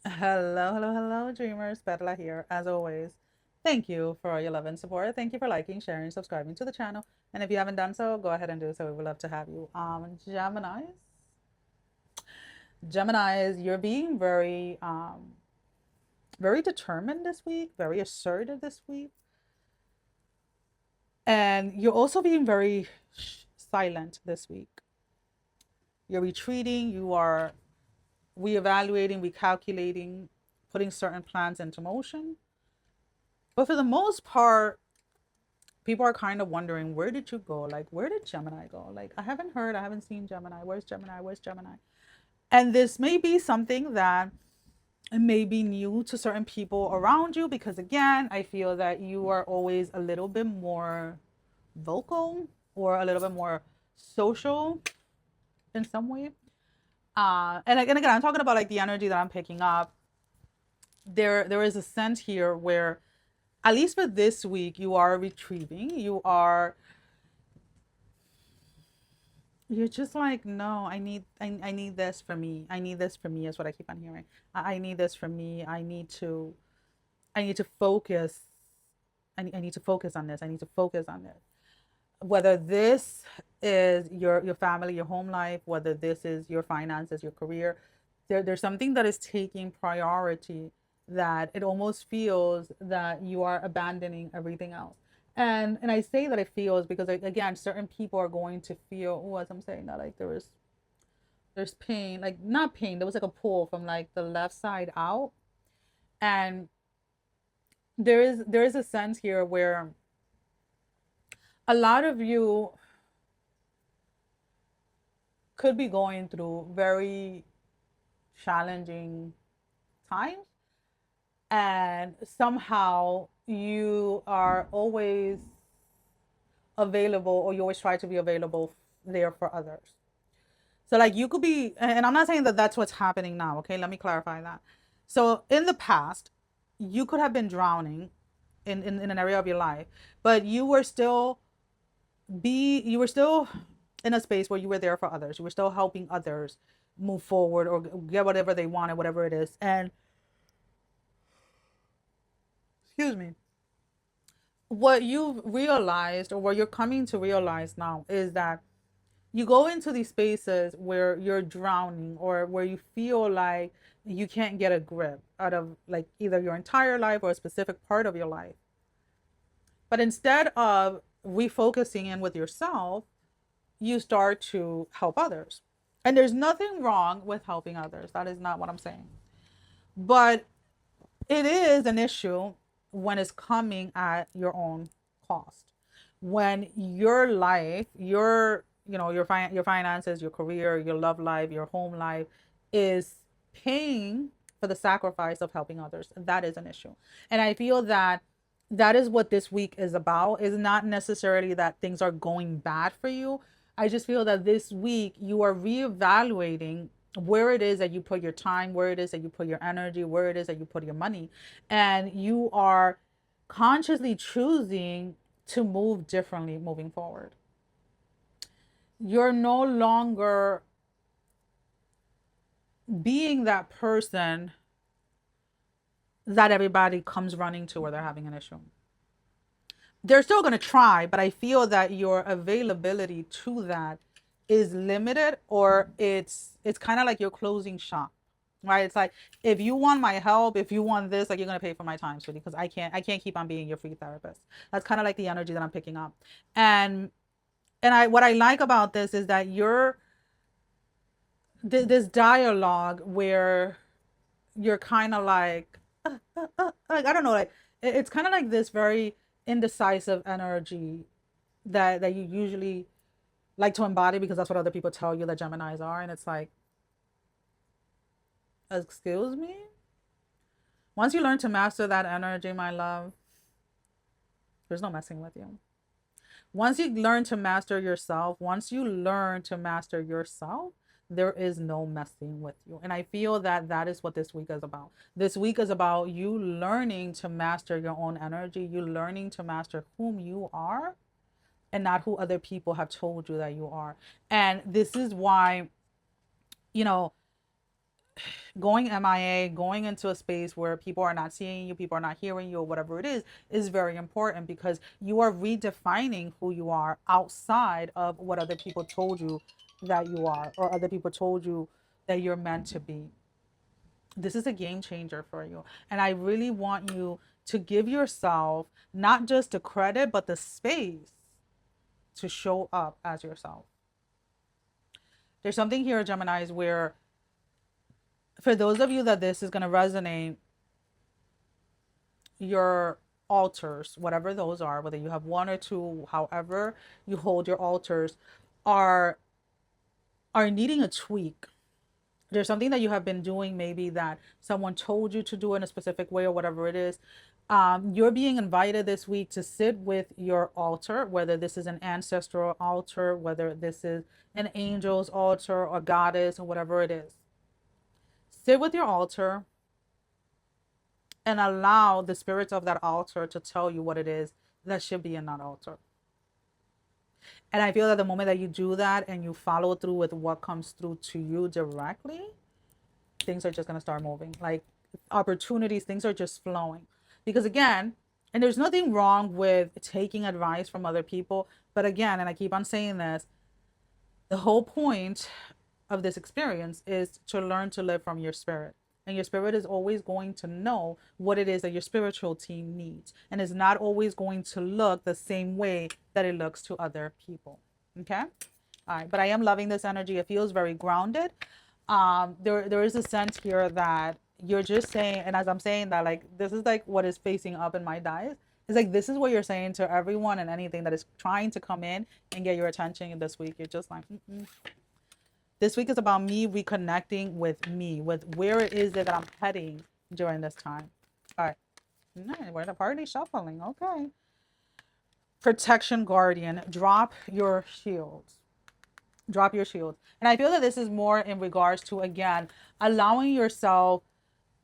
Hello, hello, hello, dreamers. Perla here, as always. Thank you for your love and support. Thank you for liking, sharing, subscribing to the channel. And if you haven't done so, go ahead and do so. We would love to have you. Geminis, you're being very determined this week, very assertive this week, and you're also being very silent this week. You're retreating. You are reevaluating, recalculating, putting certain plans into motion. But for the most part, people are kind of wondering, where did you go? Like, where did Gemini go? Like, I haven't seen Gemini. Where's Gemini? Where's Gemini? And this may be something that may be new to certain people around you because, again, I feel that you are always a little bit more vocal or a little bit more social in some way. And again, I'm talking about like the energy that I'm picking up. There is a sense here where, at least for this week, you are retrieving. You're just like, no, I need this for me. I need this for me is what I keep on hearing. I need this for me. I need to focus. I need to focus on this. I need to focus on this. Whether this is your family, your home life, whether this is your finances, your career, there's something that is taking priority, that it almost feels that you are abandoning everything else. And I say that it feels because, like, again, certain people are going to feel, oh, as I'm saying that, like, there's pain, like, not pain, there was like a pull from like the left side out. And there is a sense here where a lot of you could be going through very challenging times, and somehow you are always available, or you always try to be available there for others. So, like, you could be, and I'm not saying that that's what's happening now, okay? Let me clarify that. So in the past, you could have been drowning in an area of your life, but you were still in a space where you were there for others. You were still helping others move forward or get whatever they wanted, whatever it is. And, excuse me, what you've realized, or what you're coming to realize now, is that you go into these spaces where you're drowning, or where you feel like you can't get a grip out of, like, either your entire life or a specific part of your life. But instead of refocusing in with yourself, you start to help others. And there's nothing wrong with helping others. That is not what I'm saying. But it is an issue when it's coming at your own cost. When your life, your finances, your career, your love life, your home life is paying for the sacrifice of helping others, that is an issue. And I feel that that is what this week is about. Is not necessarily that things are going bad for you. I just feel that this week you are reevaluating where it is that you put your time, where it is that you put your energy, where it is that you put your money, and you are consciously choosing to move differently moving forward. You're no longer being that person that everybody comes running to where they're having an issue. They're still going to try, but I feel that your availability to that is limited, or it's kind of like you're closing shop, right? It's like, if you want my help, if you want this, like, you're going to pay for my time, sweetie, because I can't keep on being your free therapist. That's kind of like the energy that I'm picking up. And I what I like about this is that you're this dialogue where you're kind of like, I don't know, like, it's kind of like this very indecisive energy that you usually like to embody, because that's what other people tell you that Geminis are. And it's like, excuse me? Once you learn to master that energy, my love, there's no messing with you. Once you learn to master yourself, once you learn to master yourself, there is no messing with you. And I feel that that is what this week is about. This week is about you learning to master your own energy, you learning to master whom you are, and not who other people have told you that you are. And this is why, you know, going MIA, going into a space where people are not seeing you, people are not hearing you, or whatever it is very important because you are redefining who you are outside of what other people told you that you are, or other people told you that you're meant to be. This is a game changer for you. And I really want you to give yourself not just the credit, but the space to show up as yourself. There's something here, Geminis, where for those of you that this is going to resonate, your altars, whatever those are, whether you have one or two, however you hold your altars, are needing a tweak. There's something that you have been doing, maybe that someone told you to do in a specific way or whatever it is. You're being invited this week to sit with your altar, whether this is an ancestral altar, whether this is an angel's altar or goddess or whatever it is. Sit with your altar and allow the spirits of that altar to tell you what it is that should be in that altar. And I feel that the moment that you do that and you follow through with what comes through to you directly, things are just going to start moving. Like opportunities, things are just flowing. Because again, and there's nothing wrong with taking advice from other people. But again, and I keep on saying this, the whole point of this experience is to learn to live from your spirit. And your spirit is always going to know what it is that your spiritual team needs. And is not always going to look the same way that it looks to other people. Okay? All right. But I am loving this energy. It feels very grounded. There is a sense here that you're just saying, and as I'm saying that, like, this is like what is facing up in my dice. It's like, this is what you're saying to everyone and anything that is trying to come in and get your attention this week. You're just like, This week is about me reconnecting with me, with where it is that I'm heading during this time. All right. We're in a party shuffling. Okay. Protection Guardian. Drop your shields. Drop your shields. And I feel that this is more in regards to, again, allowing yourself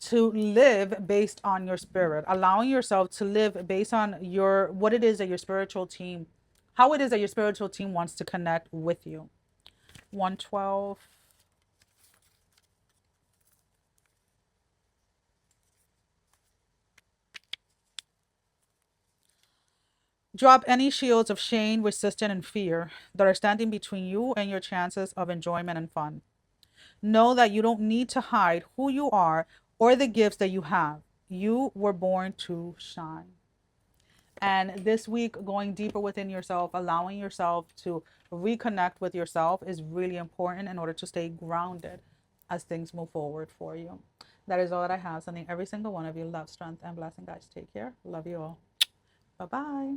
to live based on your spirit, allowing yourself to live based on your, what it is that your spiritual team, how it is that your spiritual team wants to connect with you. 112. Drop any shields of shame, resistance, and fear that are standing between you and your chances of enjoyment and fun. Know that you don't need to hide who you are or the gifts that you have. You were born to shine. And this week, going deeper within yourself, allowing yourself to reconnect with yourself is really important in order to stay grounded as things move forward for you. That is all that I have. Sending every single one of you love, strength, and blessing, guys. Take care. Love you all. Bye bye.